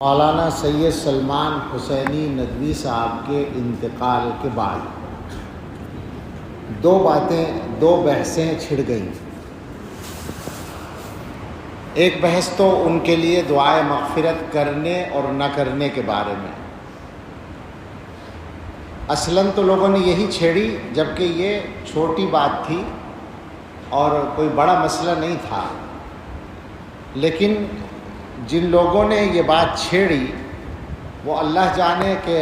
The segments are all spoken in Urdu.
مولانا سید سلمان حسینی ندوی صاحب کے انتقال کے بعد دو بحثیں چھڑ گئیں۔ ایک بحث تو ان کے لیے دعائے مغفرت کرنے اور نہ کرنے کے بارے میں۔ اصلاً تو لوگوں نے یہی چھیڑی جبکہ یہ چھوٹی بات تھی اور کوئی بڑا مسئلہ نہیں تھا، لیکن جن لوگوں نے یہ بات چھیڑی وہ اللہ جانے کہ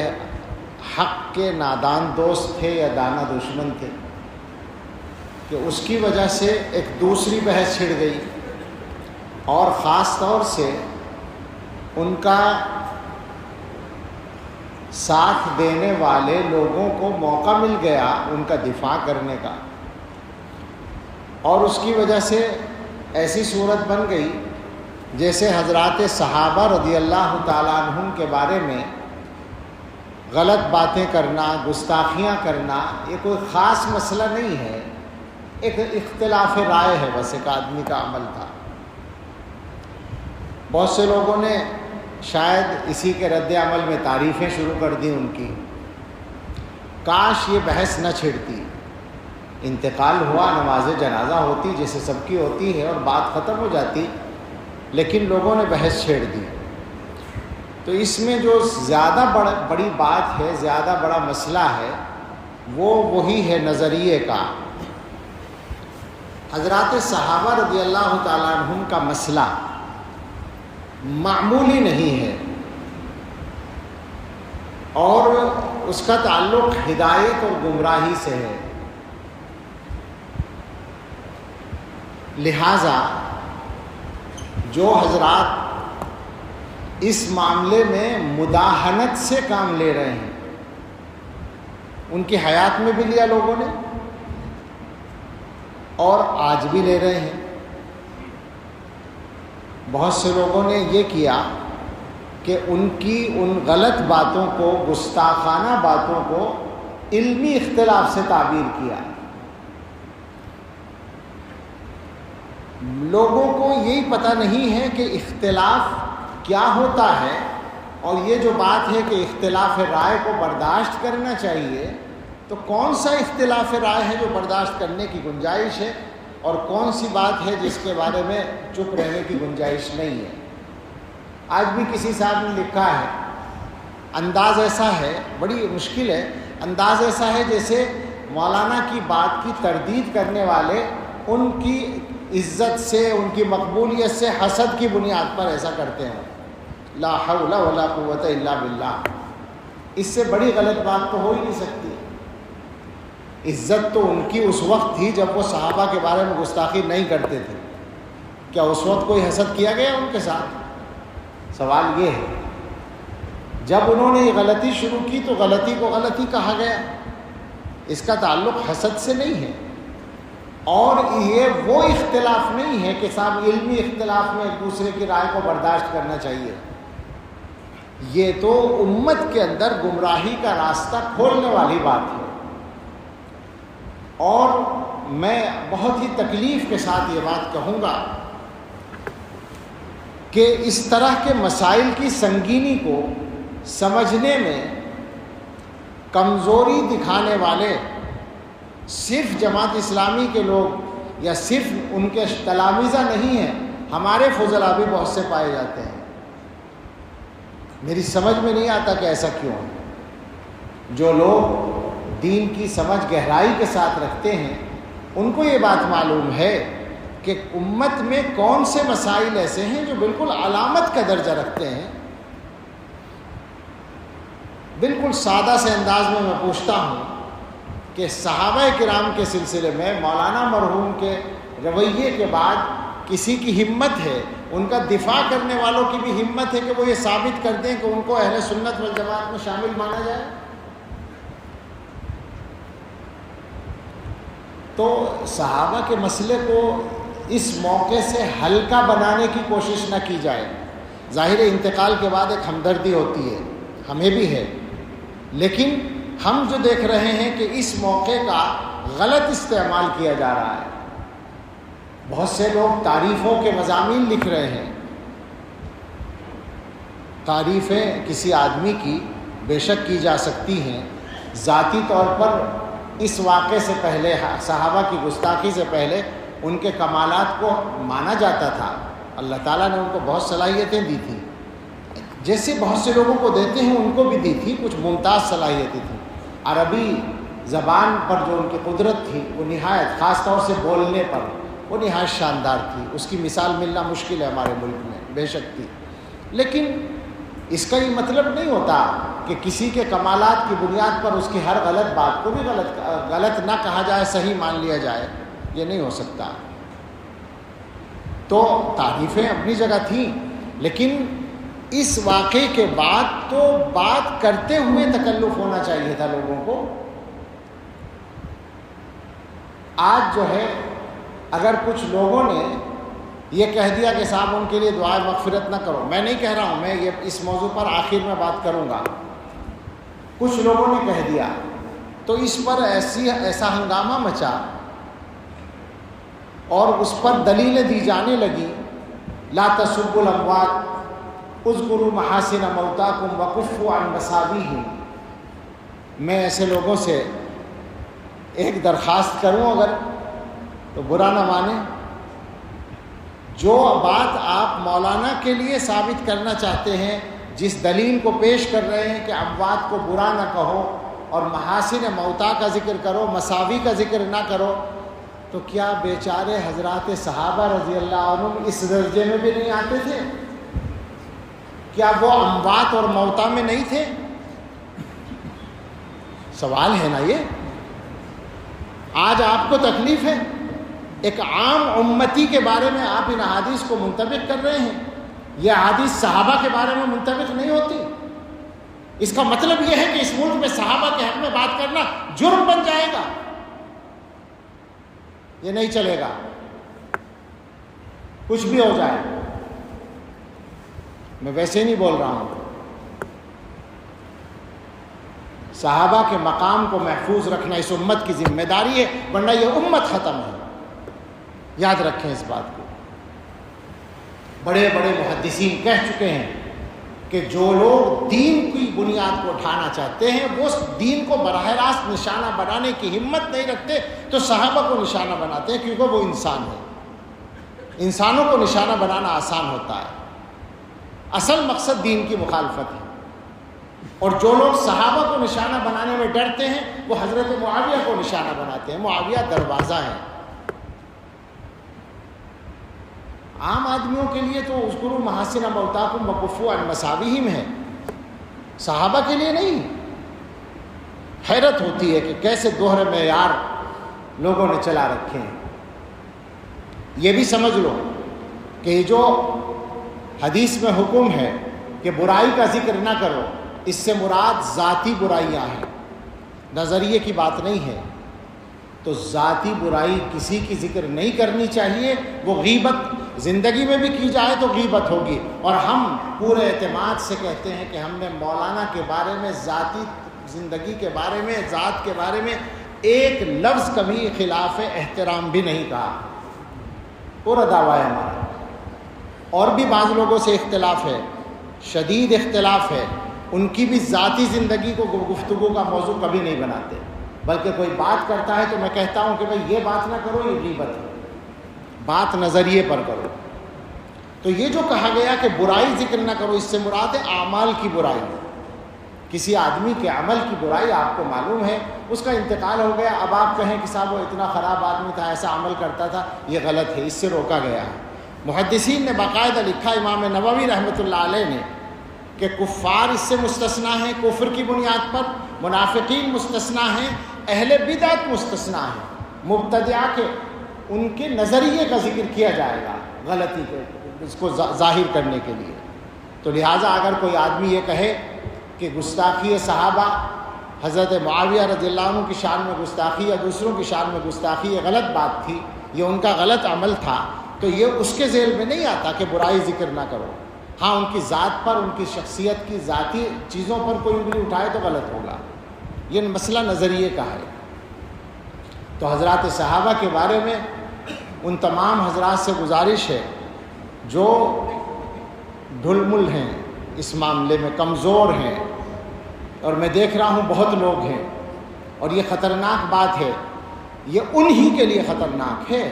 حق کے نادان دوست تھے یا دانا دشمن تھے، کہ اس کی وجہ سے ایک دوسری بحث چھڑ گئی اور خاص طور سے ان کا ساتھ دینے والے لوگوں کو موقع مل گیا ان کا دفاع کرنے کا، اور اس کی وجہ سے ایسی صورت بن گئی جیسے حضرات صحابہ رضی اللہ تعالیٰ عنہم کے بارے میں غلط باتیں کرنا، گستاخیاں کرنا یہ کوئی خاص مسئلہ نہیں ہے، ایک اختلاف رائے ہے، بس ایک آدمی کا عمل تھا۔ بہت سے لوگوں نے شاید اسی کے رد عمل میں تعریفیں شروع کر دی ان کی، کاش یہ بحث نہ چھڑتی، انتقال ہوا، نماز جنازہ ہوتی جیسے سب کی ہوتی ہے اور بات ختم ہو جاتی، لیکن لوگوں نے بحث چھیڑ دی۔ تو اس میں جو زیادہ بڑی بات ہے، زیادہ بڑا مسئلہ ہے، وہی ہے نظریے کا۔ حضرات صحابہ رضی اللہ تعالیٰ عنہم کا مسئلہ معمولی نہیں ہے اور اس کا تعلق ہدایت اور گمراہی سے ہے، لہٰذا جو حضرات اس معاملے میں مداہنت سے کام لے رہے ہیں، ان کی حیات میں بھی لیا لوگوں نے اور آج بھی لے رہے ہیں۔ بہت سے لوگوں نے یہ کیا کہ ان کی ان غلط باتوں کو، گستاخانہ باتوں کو علمی اختلاف سے تعبیر کیا۔ لوگوں کو یہی پتہ نہیں ہے کہ اختلاف کیا ہوتا ہے، اور یہ جو بات ہے کہ اختلاف رائے کو برداشت کرنا چاہیے، تو کون سا اختلاف رائے ہے جو برداشت کرنے کی گنجائش ہے اور کون سی بات ہے جس کے بارے میں چپ رہنے کی گنجائش نہیں ہے۔ آج بھی کسی صاحب نے لکھا ہے، انداز ایسا ہے، بڑی مشکل ہے، انداز ایسا ہے جیسے مولانا کی بات کی تردید کرنے والے ان کی عزت سے، ان کی مقبولیت سے حسد کی بنیاد پر ایسا کرتے ہیں۔ لا حول ولا قوت الا باللہ، اس سے بڑی غلط بات تو ہو ہی نہیں سکتی۔ عزت تو ان کی اس وقت تھی جب وہ صحابہ کے بارے میں گستاخی نہیں کرتے تھے، کیا اس وقت کوئی حسد کیا گیا ان کے ساتھ؟ سوال یہ ہے، جب انہوں نے یہ غلطی شروع کی تو غلطی کو غلطی کہا گیا، اس کا تعلق حسد سے نہیں ہے، اور یہ وہ اختلاف نہیں ہے کہ صاحب علمی اختلاف میں ایک دوسرے کی رائے کو برداشت کرنا چاہیے۔ یہ تو امت کے اندر گمراہی کا راستہ کھولنے والی بات ہے، اور میں بہت ہی تکلیف کے ساتھ یہ بات کہوں گا کہ اس طرح کے مسائل کی سنگینی کو سمجھنے میں کمزوری دکھانے والے صرف جماعت اسلامی کے لوگ یا صرف ان کے تلامذہ نہیں ہیں، ہمارے فضلاء بھی بہت سے پائے جاتے ہیں۔ میری سمجھ میں نہیں آتا کہ ایسا کیوں ہے۔ جو لوگ دین کی سمجھ گہرائی کے ساتھ رکھتے ہیں ان کو یہ بات معلوم ہے کہ امت میں کون سے مسائل ایسے ہیں جو بالکل علامت کا درجہ رکھتے ہیں۔ بالکل سادہ سے انداز میں پوچھتا ہوں کہ صحابہ کرام کے سلسلے میں مولانا مرحوم کے رویے کے بعد کسی کی ہمت ہے، ان کا دفاع کرنے والوں کی بھی ہمت ہے کہ وہ یہ ثابت کر دیں کہ ان کو اہل سنت والجماعت میں شامل مانا جائے؟ تو صحابہ کے مسئلے کو اس موقع سے ہلکا بنانے کی کوشش نہ کی جائے۔ ظاہر انتقال کے بعد ایک ہمدردی ہوتی ہے، ہمیں بھی ہے، لیکن ہم جو دیکھ رہے ہیں کہ اس موقع کا غلط استعمال کیا جا رہا ہے۔ بہت سے لوگ تعریفوں کے مضامین لکھ رہے ہیں، تعریفیں کسی آدمی کی بے شک کی جا سکتی ہیں، ذاتی طور پر اس واقعے سے پہلے، صحابہ کی گستاخی سے پہلے ان کے کمالات کو مانا جاتا تھا۔ اللہ تعالیٰ نے ان کو بہت صلاحیتیں دی تھیں، جیسے بہت سے لوگوں کو دیتے ہیں ان کو بھی دی تھی، کچھ ممتاز صلاحیتیں تھیں۔ عربی زبان پر جو ان کی قدرت تھی وہ نہایت، خاص طور سے بولنے پر وہ نہایت شاندار تھی، اس کی مثال ملنا مشکل ہے ہمارے ملک میں، بے شک تھی۔ لیکن اس کا یہ مطلب نہیں ہوتا کہ کسی کے کمالات کی بنیاد پر اس کی ہر غلط بات کو بھی غلط نہ کہا جائے، صحیح مان لیا جائے، یہ نہیں ہو سکتا۔ تو تعریفیں اپنی جگہ تھیں، لیکن اس واقعے کے بعد تو بات کرتے ہوئے تکلف ہونا چاہیے تھا لوگوں کو۔ آج جو ہے اگر کچھ لوگوں نے یہ کہہ دیا کہ صاحب ان کے لیے دعائے مغفرت نہ کرو، میں نہیں کہہ رہا ہوں، میں یہ اس موضوع پر آخر میں بات کروں گا، کچھ لوگوں نے کہہ دیا تو اس پر ایسا ہنگامہ مچا اور اس پر دلیلیں دی جانے لگی، لا تسبوا الاموات اذکروا محاسن موتاکم وکفوا عن مساویہم۔ میں ایسے لوگوں سے ایک درخواست کروں اگر تو برا نہ مانیں، جو بات آپ مولانا کے لیے ثابت کرنا چاہتے ہیں، جس دلیل کو پیش کر رہے ہیں کہ اموات کو برا نہ کہو اور محاسن موتا کا ذکر کرو، مساوی کا ذکر نہ کرو، تو کیا بیچارے حضرات صحابہ رضی اللہ عنہم اس درجے میں بھی نہیں آتے تھے؟ کیا وہ اموات اور موتا میں نہیں تھے؟ سوال ہے نا یہ۔ آج آپ کو تکلیف ہے، ایک عام امتی کے بارے میں آپ ان احادیث کو منطبق کر رہے ہیں، یہ احادیث صحابہ کے بارے میں منطبق نہیں ہوتی۔ اس کا مطلب یہ ہے کہ اس ملک میں صحابہ کے حق میں بات کرنا جرم بن جائے گا، یہ نہیں چلے گا، کچھ بھی ہو جائے۔ میں ویسے نہیں بول رہا ہوں، صحابہ کے مقام کو محفوظ رکھنا اس امت کی ذمہ داری ہے، ورنہ یہ امت ختم ہے، یاد رکھیں اس بات کو۔ بڑے بڑے محدثین کہہ چکے ہیں کہ جو لوگ دین کی بنیاد کو اٹھانا چاہتے ہیں وہ دین کو براہ راست نشانہ بنانے کی ہمت نہیں رکھتے، تو صحابہ کو نشانہ بناتے ہیں، کیونکہ وہ انسان ہیں، انسانوں کو نشانہ بنانا آسان ہوتا ہے۔ اصل مقصد دین کی مخالفت ہے، اور جو لوگ صحابہ کو نشانہ بنانے میں ڈرتے ہیں وہ حضرت معاویہ کو نشانہ بناتے ہیں۔ معاویہ دروازہ ہے، عام آدمیوں کے لیے تو اذکروا محاسن موتاکم وکفوا عن مساویہم ہے، صحابہ کے لیے نہیں۔ حیرت ہوتی ہے کہ کیسے دوہرے معیار لوگوں نے چلا رکھے ہیں۔ یہ بھی سمجھ لو کہ جو حدیث میں حکم ہے کہ برائی کا ذکر نہ کرو، اس سے مراد ذاتی برائیاں ہیں، نظریے کی بات نہیں ہے۔ تو ذاتی برائی کسی کی ذکر نہیں کرنی چاہیے، وہ غیبت زندگی میں بھی کی جائے تو غیبت ہوگی۔ اور ہم پورے اعتماد سے کہتے ہیں کہ ہم نے مولانا کے بارے میں، ذاتی زندگی کے بارے میں، ذات کے بارے میں ایک لفظ کبھی خلاف احترام بھی نہیں کہا، پورا دعویٰ ہے ہمارا۔ اور بھی بعض لوگوں سے اختلاف ہے، شدید اختلاف ہے، ان کی بھی ذاتی زندگی کو گفتگو کا موضوع کبھی نہیں بناتے، بلکہ کوئی بات کرتا ہے تو میں کہتا ہوں کہ بھئی یہ بات نہ کرو، یہ غیبت ہے، بات نظریے پر کرو۔ تو یہ جو کہا گیا کہ برائی ذکر نہ کرو، اس سے مراد ہے اعمال کی برائی۔ کسی آدمی کے عمل کی برائی آپ کو معلوم ہے، اس کا انتقال ہو گیا، اب آپ کہیں کہ صاحب وہ اتنا خراب آدمی تھا، ایسا عمل کرتا تھا، یہ غلط ہے، اس سے روکا گیا ہے۔ محدثین نے باقاعدہ لکھا، امام نووی رحمۃ اللہ علیہ نے، کہ کفار اس سے مستثنا ہیں کفر کی بنیاد پر، منافقین مستثنا ہیں، اہل بدعت مستثنا ہیں، مبتدعہ کے ان کے نظریے کا ذکر کیا جائے گا غلطی کے، اس کو ظاہر کرنے کے لیے۔ تو لہٰذا اگر کوئی آدمی یہ کہے کہ گستاخی صحابہ، حضرت معاویہ رضی اللہ عنہ کی شان میں گستاخی یا دوسروں کی شان میں گستاخی، یہ غلط بات تھی، یہ ان کا غلط عمل تھا، تو یہ اس کے ذیل میں نہیں آتا کہ برائی ذکر نہ کرو۔ ہاں ان کی ذات پر، ان کی شخصیت کی ذاتی چیزوں پر کوئی انگلی اٹھائے تو غلط ہوگا، یہ مسئلہ نظریے کا ہے۔ تو حضرات صحابہ کے بارے میں ان تمام حضرات سے گزارش ہے جو ڈھل مل ہیں اس معاملے میں کمزور ہیں، اور میں دیکھ رہا ہوں بہت لوگ ہیں، اور یہ خطرناک بات ہے، یہ انہی کے لیے خطرناک ہے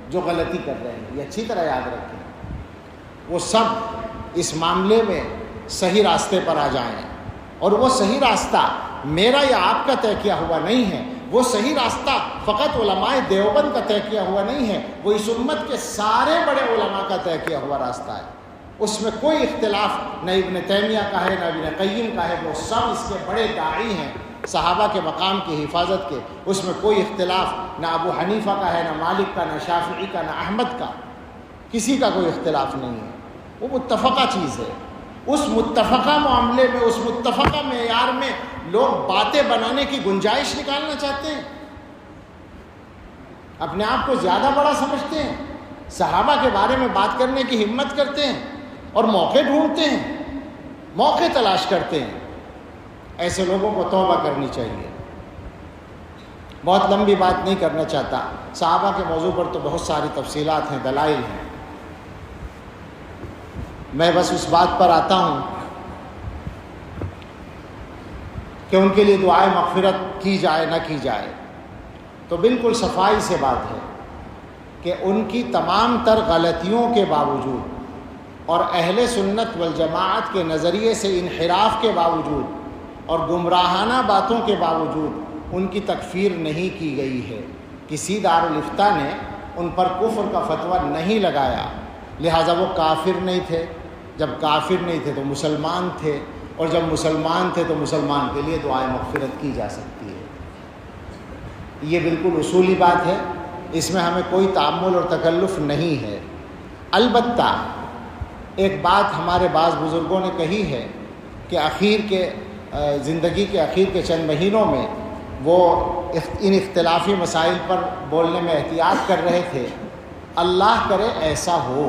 جو غلطی کر رہے ہیں۔ یہ اچھی طرح یاد رکھیں، وہ سب اس معاملے میں صحیح راستے پر آ جائیں، اور وہ صحیح راستہ میرا یا آپ کا طے کیا ہوا نہیں ہے، وہ صحیح راستہ فقط علماء دیوبند کا طے کیا ہوا نہیں ہے، وہ اس امت کے سارے بڑے علماء کا طے کیا ہوا راستہ ہے۔ اس میں کوئی اختلاف نہ ابن تیمیہ کا ہے نہ ابن قیم کا ہے، وہ سب اس کے بڑے داعی ہیں صحابہ کے مقام کی حفاظت کے۔ اس میں کوئی اختلاف نہ ابو حنیفہ کا ہے، نہ مالک کا، نہ شافعی کا، نہ احمد کا، کسی کا کوئی اختلاف نہیں ہے، وہ متفقہ چیز ہے۔ اس متفقہ معاملے میں، اس متفقہ معیار میں لوگ باتیں بنانے کی گنجائش نکالنا چاہتے ہیں، اپنے آپ کو زیادہ بڑا سمجھتے ہیں، صحابہ کے بارے میں بات کرنے کی ہمت کرتے ہیں، اور موقع ڈھونڈتے ہیں، موقع تلاش کرتے ہیں۔ ایسے لوگوں کو توبہ کرنی چاہیے۔ بہت لمبی بات نہیں کرنا چاہتا، صحابہ کے موضوع پر تو بہت ساری تفصیلات ہیں، دلائل ہیں، میں بس اس بات پر آتا ہوں کہ ان کے لیے دعائے مغفرت کی جائے نہ کی جائے، تو بالکل صفائی سے بات ہے کہ ان کی تمام تر غلطیوں کے باوجود اور اہل سنت والجماعت کے نظریے سے انحراف کے باوجود اور گمراہانہ باتوں کے باوجود ان کی تکفیر نہیں کی گئی ہے۔ کسی دارالافتاء نے ان پر کفر کا فتویٰ نہیں لگایا، لہٰذا وہ کافر نہیں تھے۔ جب کافر نہیں تھے تو مسلمان تھے، اور جب مسلمان تھے تو مسلمان کے لیے دعائے مغفرت کی جا سکتی ہے۔ یہ بالکل اصولی بات ہے، اس میں ہمیں کوئی تعمل اور تکلف نہیں ہے۔ البتہ ایک بات ہمارے بعض بزرگوں نے کہی ہے کہ زندگی کے اخیر کے چند مہینوں میں وہ ان اختلافی مسائل پر بولنے میں احتیاط کر رہے تھے۔ اللہ کرے ایسا ہو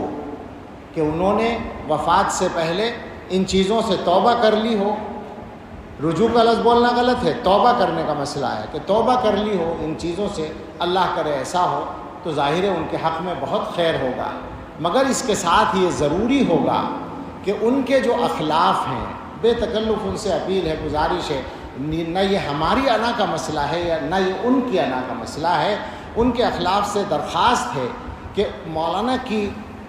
کہ انہوں نے وفات سے پہلے ان چیزوں سے توبہ کر لی ہو۔ رجوع کا لفظ بولنا غلط ہے، توبہ کرنے کا مسئلہ ہے کہ توبہ کر لی ہو ان چیزوں سے، اللہ کرے ایسا ہو، تو ظاہر ہے ان کے حق میں بہت خیر ہوگا۔ مگر اس کے ساتھ یہ ضروری ہوگا کہ ان کے جو اخلاف ہیں، بے تکلف ان سے اپیل ہے، گزارش ہے، نہ یہ ہماری انا کا مسئلہ ہے یا نہ یہ ان کی انا کا مسئلہ ہے، ان کے اخلاف سے درخواست ہے کہ مولانا کی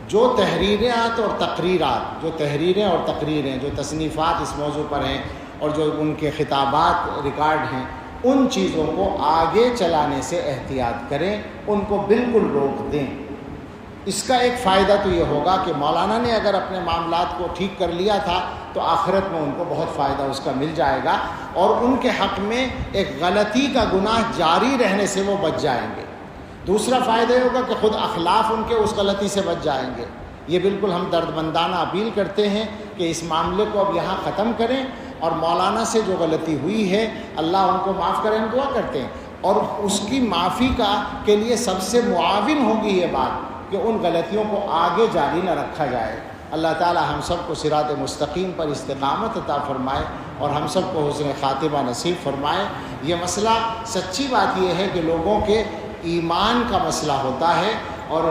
جو تحریرات اور تقریرات، جو تحریریں اور تقریریں، جو تصنیفات اس موضوع پر ہیں اور جو ان کے خطابات ریکارڈ ہیں، ان چیزوں کو آگے چلانے سے احتیاط کریں، ان کو بالکل روک دیں۔ اس کا ایک فائدہ تو یہ ہوگا کہ مولانا نے اگر اپنے معاملات کو ٹھیک کر لیا تھا تو آخرت میں ان کو بہت فائدہ اس کا مل جائے گا، اور ان کے حق میں ایک غلطی کا گناہ جاری رہنے سے وہ بچ جائیں گے۔ دوسرا فائدہ یہ ہوگا کہ خود اخلاف ان کے اس غلطی سے بچ جائیں گے۔ یہ بالکل ہم دردمندانہ اپیل کرتے ہیں کہ اس معاملے کو اب یہاں ختم کریں، اور مولانا سے جو غلطی ہوئی ہے اللہ ان کو معاف کریں، ہم دعا کرتے ہیں، اور اس کی معافی کے لیے سب سے معاون ہوگی یہ بات کہ ان غلطیوں کو آگے جاری نہ رکھا جائے۔ اللہ تعالی ہم سب کو صراط مستقیم پر استقامت عطا فرمائے، اور ہم سب کو حسن خاتمہ نصیب فرمائے۔ یہ مسئلہ، سچی بات یہ ہے کہ لوگوں کے ایمان کا مسئلہ ہوتا ہے اور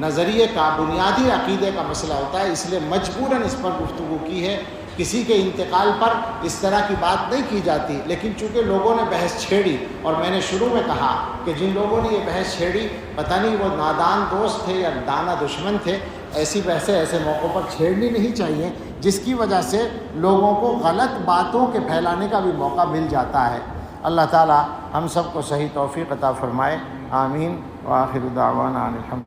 نظریے کا، بنیادی عقیدے کا مسئلہ ہوتا ہے، اس لیے مجبوراً اس پر گفتگو کی ہے۔ کسی کے انتقال پر اس طرح کی بات نہیں کی جاتی، لیکن چونکہ لوگوں نے بحث چھیڑی، اور میں نے شروع میں کہا کہ جن لوگوں نے یہ بحث چھیڑی پتہ نہیں وہ نادان دوست تھے یا دانا دشمن تھے، ایسی بحثیں ایسے موقعوں پر چھیڑنی نہیں چاہیے جس کی وجہ سے لوگوں کو غلط باتوں کے پھیلانے کا بھی موقع مل جاتا ہے۔ اللہ تعالی ہم سب کو صحیح توفیق عطا فرمائے، آمین۔ وآخر دعوانا ان الحمد